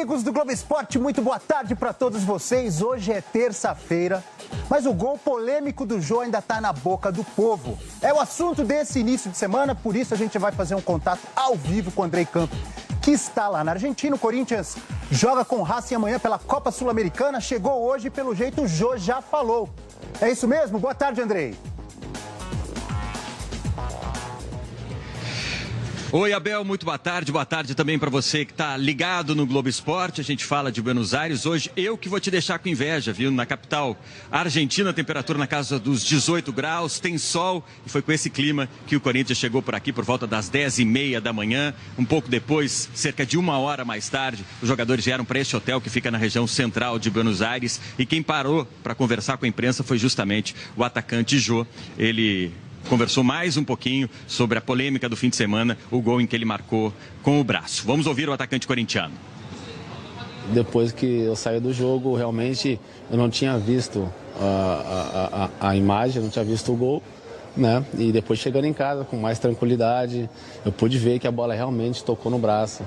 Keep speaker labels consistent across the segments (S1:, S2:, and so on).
S1: amigos do Globo Esporte, muito boa tarde para todos vocês. Hoje é terça-feira, mas o gol polêmico do Jô ainda está na boca do povo. É o assunto desse início de semana, por isso a gente vai fazer um contato ao vivo com o Andrei Campos, que está lá na Argentina. O Corinthians joga com o Racing amanhã pela Copa Sul-Americana. Chegou hoje, pelo jeito o Jô já falou. É isso mesmo? Boa tarde, Andrei.
S2: Oi, Abel, muito boa tarde também para você que está ligado no Globo Esporte. A gente fala de Buenos Aires hoje. Eu que vou te deixar com inveja, viu? Na capital argentina, a temperatura na casa dos 18 graus, tem sol e foi com esse clima que o Corinthians chegou por aqui por volta das 10h30 da manhã. Um pouco depois, cerca de 1 hora mais tarde, os jogadores vieram para este hotel que fica na região central de Buenos Aires e quem parou para conversar com a imprensa foi justamente o atacante Jô. Ele conversou mais um pouquinho sobre a polêmica do fim de semana, o gol em que ele marcou com o braço. Vamos ouvir o atacante corintiano.
S3: Depois que eu saí do jogo, realmente eu não tinha visto a imagem, não tinha visto o gol, né? E depois chegando em casa com mais tranquilidade, eu pude ver que a bola realmente tocou no braço.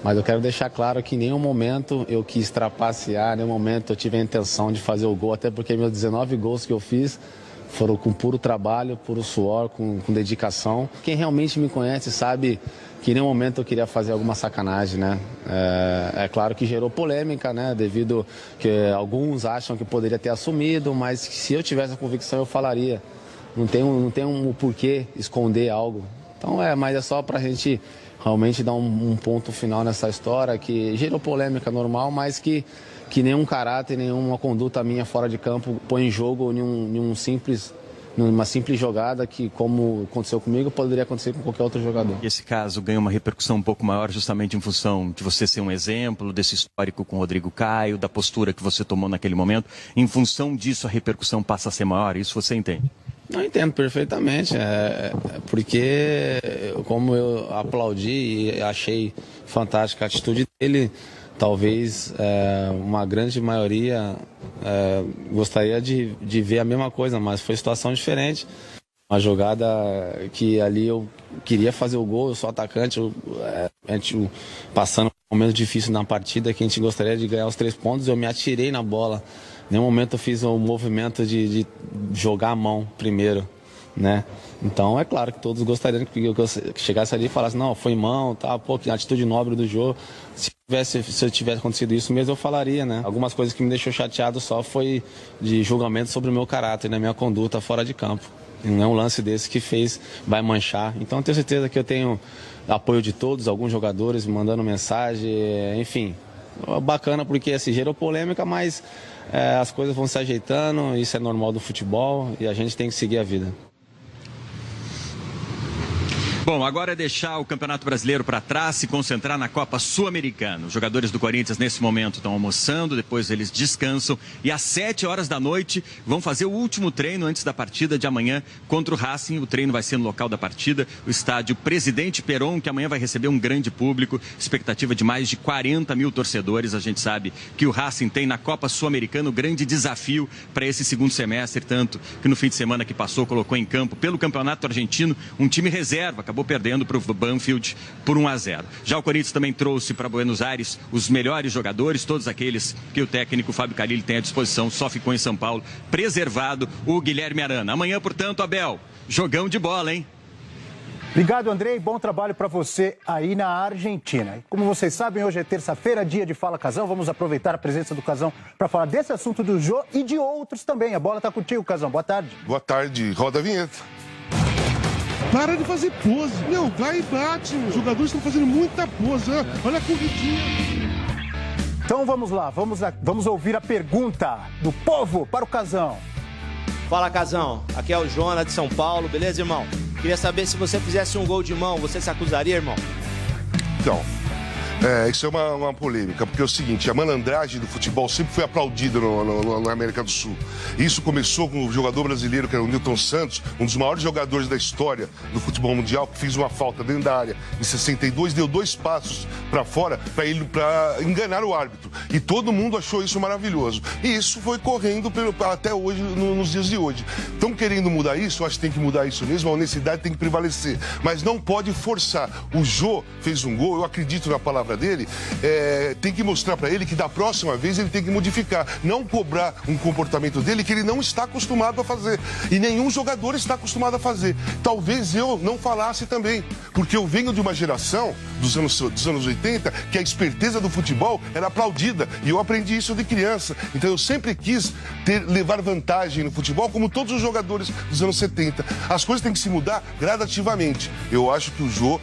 S3: Mas eu quero deixar claro que em nenhum momento eu quis trapacear, em nenhum momento eu tive a intenção de fazer o gol, até porque meus 19 gols que eu fiz foram com puro trabalho, puro suor, com dedicação. Quem realmente me conhece sabe que em nenhum momento eu queria fazer alguma sacanagem, né? É claro que gerou polêmica, né? Devido que alguns acham que poderia ter assumido, mas se eu tivesse a convicção eu falaria. Não tem um porquê esconder algo. Então mas é só pra gente realmente dar um ponto final nessa história que gerou polêmica normal, mas que nenhum caráter, nenhuma conduta minha fora de campo põe em jogo numa simples jogada que, como aconteceu comigo, poderia acontecer com qualquer outro jogador.
S2: Esse caso ganha uma repercussão um pouco maior justamente em função de você ser um exemplo desse histórico com o Rodrigo Caio, da postura que você tomou naquele momento. Em função disso, a repercussão passa a ser maior, isso você entende?
S3: Eu entendo perfeitamente, porque como eu aplaudi e achei fantástica a atitude dele, talvez uma grande maioria gostaria de ver a mesma coisa, mas foi situação diferente. Uma jogada que ali eu queria fazer o gol, eu sou atacante, a gente passando um momento difícil na partida, que a gente gostaria de ganhar os 3 pontos, eu me atirei na bola. Em nenhum momento eu fiz um movimento de jogar a mão primeiro, né? Então é claro que todos gostariam que eu chegasse ali e falasse, não, foi mão, tá, pô, que atitude nobre do jogo. Se tivesse acontecido isso mesmo, eu falaria, né? Algumas coisas que me deixou chateado só foi de julgamento sobre o meu caráter, né? Minha conduta fora de campo. E não é um lance desse que vai manchar. Então eu tenho certeza que eu tenho apoio de todos, alguns jogadores me mandando mensagem, enfim. Bacana porque assim, gerou polêmica, mas as coisas vão se ajeitando, isso é normal do futebol e a gente tem que seguir a vida.
S2: Bom, agora é deixar o Campeonato Brasileiro para trás, se concentrar na Copa Sul-Americana. Os jogadores do Corinthians, nesse momento, estão almoçando, depois eles descansam e às 7h da noite vão fazer o último treino antes da partida de amanhã contra o Racing. O treino vai ser no local da partida, o estádio Presidente Perón, que amanhã vai receber um grande público, expectativa de mais de 40 mil torcedores. A gente sabe que o Racing tem na Copa Sul-Americana o grande desafio para esse segundo semestre, tanto que no fim de semana que passou colocou em campo pelo Campeonato Argentino um time reserva, acabou perdendo para o Banfield por 1-0. Já o Corinthians também trouxe para Buenos Aires os melhores jogadores, todos aqueles que o técnico Fábio Carille tem à disposição, só ficou em São Paulo preservado o Guilherme Arana. Amanhã, portanto, Abel, jogão de bola, hein?
S1: Obrigado, Andrei. Bom trabalho para você aí na Argentina. Como vocês sabem, hoje é terça-feira, dia de Fala Casão. Vamos aproveitar a presença do Casão para falar desse assunto do Jô e de outros também. A bola está contigo, Casão. Boa tarde.
S4: Boa tarde. Roda a vinheta.
S5: Para de fazer pose. Meu, vai e bate. Os jogadores estão fazendo muita pose. Olha a corridinha.
S1: Então vamos lá, vamos ouvir a pergunta do povo para o Casão.
S6: Fala, Casão. Aqui é o Jonas de São Paulo, beleza, irmão? Queria saber se você fizesse um gol de mão, você se acusaria, irmão?
S4: Então, isso é uma polêmica, porque é o seguinte, a malandragem do futebol sempre foi aplaudida na América do Sul. Isso começou com o jogador brasileiro, que era o Nilton Santos, um dos maiores jogadores da história do futebol mundial, que fez uma falta dentro da área em 62, deu 2 passos para fora para enganar o árbitro. E todo mundo achou isso maravilhoso. E isso foi correndo até hoje, nos dias de hoje. Estão querendo mudar isso? Eu acho que tem que mudar isso mesmo, a honestidade tem que prevalecer. Mas não pode forçar. O Jô fez um gol, eu acredito na palavra palavra dele, tem que mostrar para ele que da próxima vez ele tem que modificar, não cobrar um comportamento dele que ele não está acostumado a fazer e nenhum jogador está acostumado a fazer. Talvez eu não falasse também, porque eu venho de uma geração dos anos 80 que a esperteza do futebol era aplaudida e eu aprendi isso de criança. Então eu sempre quis levar vantagem no futebol, como todos os jogadores dos anos 70. As coisas têm que se mudar gradativamente. Eu acho que o Jô,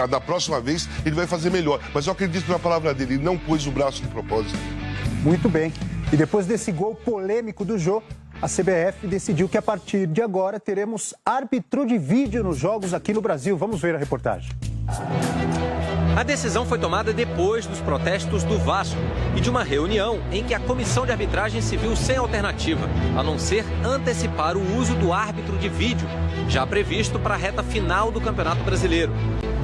S4: da próxima vez, ele vai fazer melhor. Mas eu acredito na palavra dele, ele não pôs o braço de propósito.
S1: Muito bem. E depois desse gol polêmico do Jô, a CBF decidiu que a partir de agora teremos árbitro de vídeo nos jogos aqui no Brasil. Vamos ver a reportagem.
S7: A decisão foi tomada depois dos protestos do Vasco e de uma reunião em que a comissão de arbitragem se viu sem alternativa, a não ser antecipar o uso do árbitro de vídeo, já previsto para a reta final do Campeonato Brasileiro.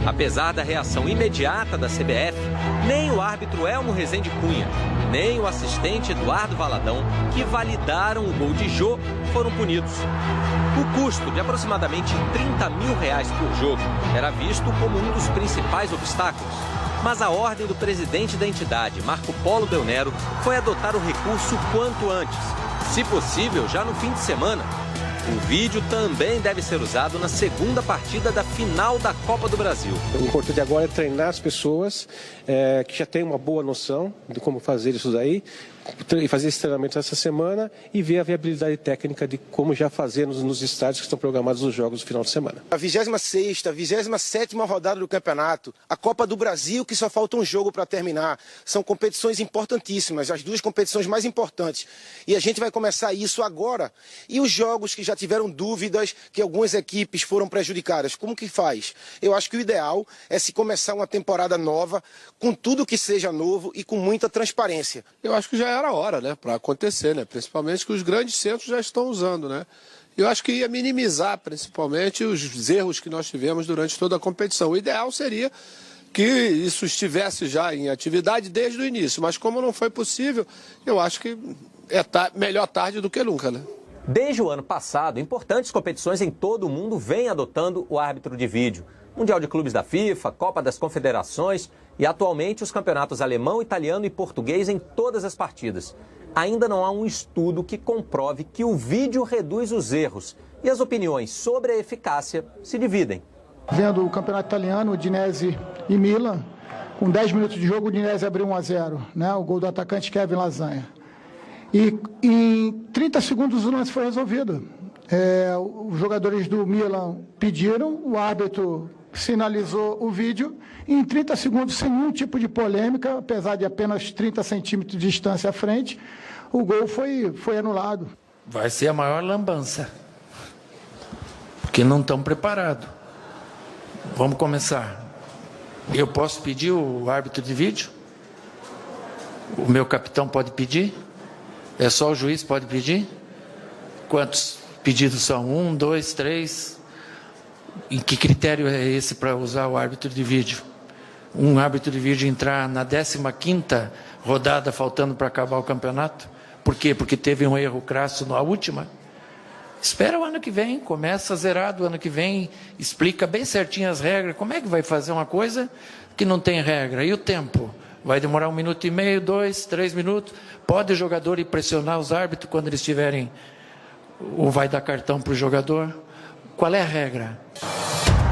S7: Apesar da reação imediata da CBF, nem o árbitro Elmo Rezende Cunha, nem o assistente Eduardo Valadão, que validaram o gol de Jô, foram punidos. O custo de aproximadamente R$30 mil por jogo era visto como um dos principais obstáculos. Mas a ordem do presidente da entidade, Marco Polo Del Nero, foi adotar o recurso quanto antes. Se possível, já no fim de semana. O vídeo também deve ser usado na segunda partida da final da Copa do Brasil.
S8: O importante agora é treinar as pessoas que já têm uma boa noção de como fazer isso daí, e fazer esse treinamento essa semana e ver a viabilidade técnica de como já fazer nos estádios que estão programados os jogos do final de semana.
S9: A 26ª, 27ª rodada do campeonato, a Copa do Brasil, que só falta um jogo para terminar. São competições importantíssimas, as duas competições mais importantes. E a gente vai começar isso agora. E os jogos que já tiveram dúvidas, que algumas equipes foram prejudicadas, como que faz? Eu acho que o ideal é se começar uma temporada nova, com tudo que seja novo e com muita transparência.
S10: Eu acho que já era hora, né, para acontecer, né, principalmente que os grandes centros já estão usando, né. Eu acho que ia minimizar, principalmente, os erros que nós tivemos durante toda a competição. O ideal seria que isso estivesse já em atividade desde o início, mas como não foi possível, eu acho que é melhor tarde do que nunca, né.
S7: Desde o ano passado, importantes competições em todo o mundo vêm adotando o árbitro de vídeo. Mundial de Clubes da FIFA, Copa das Confederações e, atualmente, os campeonatos alemão, italiano e português em todas as partidas. Ainda não há um estudo que comprove que o vídeo reduz os erros e as opiniões sobre a eficácia se dividem.
S11: Vendo o campeonato italiano, Udinese e Milan, com 10 minutos de jogo, o Udinese abriu 1-0, né? O gol do atacante Kevin Lasanha. E em 30 segundos o lance foi resolvido. Os jogadores do Milan pediram, o árbitro sinalizou o vídeo e em 30 segundos, sem nenhum tipo de polêmica, apesar de apenas 30 centímetros de distância à frente, o gol foi anulado.
S12: Vai ser a maior lambança, porque não estão preparados. Vamos começar. Eu posso pedir o árbitro de vídeo? O meu capitão pode pedir? É só o juiz pode pedir? Quantos pedidos são? 1, 2, 3... Em que critério é esse para usar o árbitro de vídeo? Um árbitro de vídeo entrar na 15ª rodada, faltando para acabar o campeonato? Por quê? Porque teve um erro crasso na última? Espera o ano que vem, começa zerado o ano que vem, explica bem certinho as regras. Como é que vai fazer uma coisa que não tem regra? E o tempo? Vai demorar 1 minuto e meio, 2, 3 minutos? Pode o jogador ir pressionar os árbitros quando eles tiverem... Ou vai dar cartão para o jogador? Qual é a regra?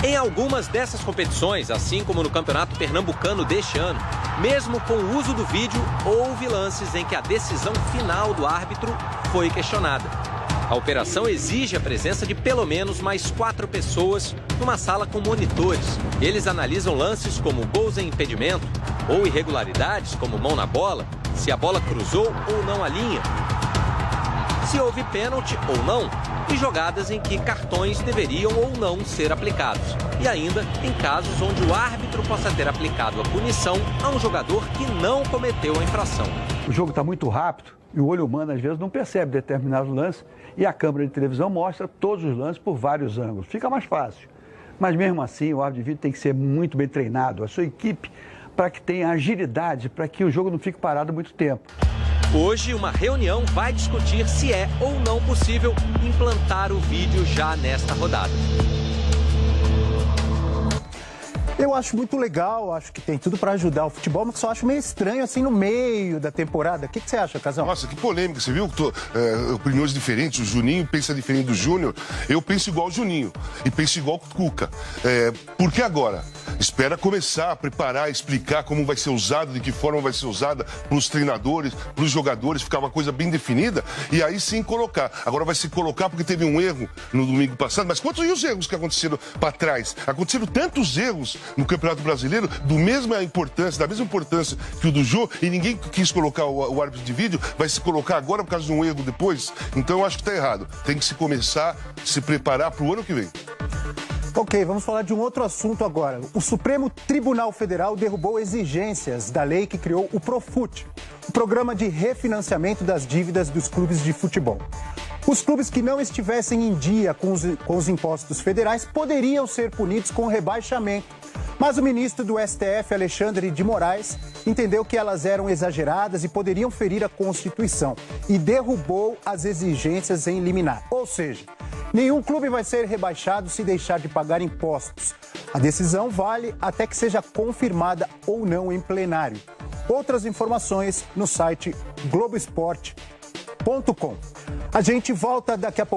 S7: Em algumas dessas competições, assim como no Campeonato Pernambucano deste ano, mesmo com o uso do vídeo, houve lances em que a decisão final do árbitro foi questionada. A operação exige a presença de pelo menos mais 4 pessoas numa sala com monitores. Eles analisam lances como gols em impedimento ou irregularidades como mão na bola, se a bola cruzou ou não a linha, se houve pênalti ou não, e jogadas em que cartões deveriam ou não ser aplicados. E ainda em casos onde o árbitro possa ter aplicado a punição a um jogador que não cometeu a infração.
S13: O jogo está muito rápido e o olho humano às vezes não percebe determinados lances e a câmera de televisão mostra todos os lances por vários ângulos. Fica mais fácil. Mas mesmo assim o árbitro de vídeo tem que ser muito bem treinado, a sua equipe, para que tenha agilidade, para que o jogo não fique parado muito tempo.
S7: Hoje, uma reunião vai discutir se é ou não possível implantar o vídeo já nesta rodada.
S1: Eu acho muito legal, acho que tem tudo para ajudar o futebol, mas só acho meio estranho assim no meio da temporada. O que você acha, Casão?
S4: Nossa, que polêmica, você viu? Opiniões diferentes, o Juninho pensa diferente do Júnior, eu penso igual o Juninho e penso igual o Cuca. Por que agora? Espera começar a preparar, explicar como vai ser usado, de que forma vai ser usada para os treinadores, para os jogadores, ficar uma coisa bem definida e aí sim colocar. Agora vai se colocar porque teve um erro no domingo passado, mas quantos erros que aconteceram para trás? Aconteceram tantos erros no Campeonato Brasileiro, da mesma importância que o do Jô, e ninguém quis colocar o árbitro de vídeo, vai se colocar agora por causa de um erro depois? Então eu acho que está errado. Tem que se começar a se preparar para o ano que vem.
S1: Ok, vamos falar de um outro assunto agora. O Supremo Tribunal Federal derrubou exigências da lei que criou o Profut, o programa de refinanciamento das dívidas dos clubes de futebol. Os clubes que não estivessem em dia com os impostos federais poderiam ser punidos com rebaixamento. Mas o ministro do STF, Alexandre de Moraes, entendeu que elas eram exageradas e poderiam ferir a Constituição e derrubou as exigências em liminar. Ou seja, nenhum clube vai ser rebaixado se deixar de pagar impostos. A decisão vale até que seja confirmada ou não em plenário. Outras informações no site Globoesporte.com. A gente volta daqui a pouco.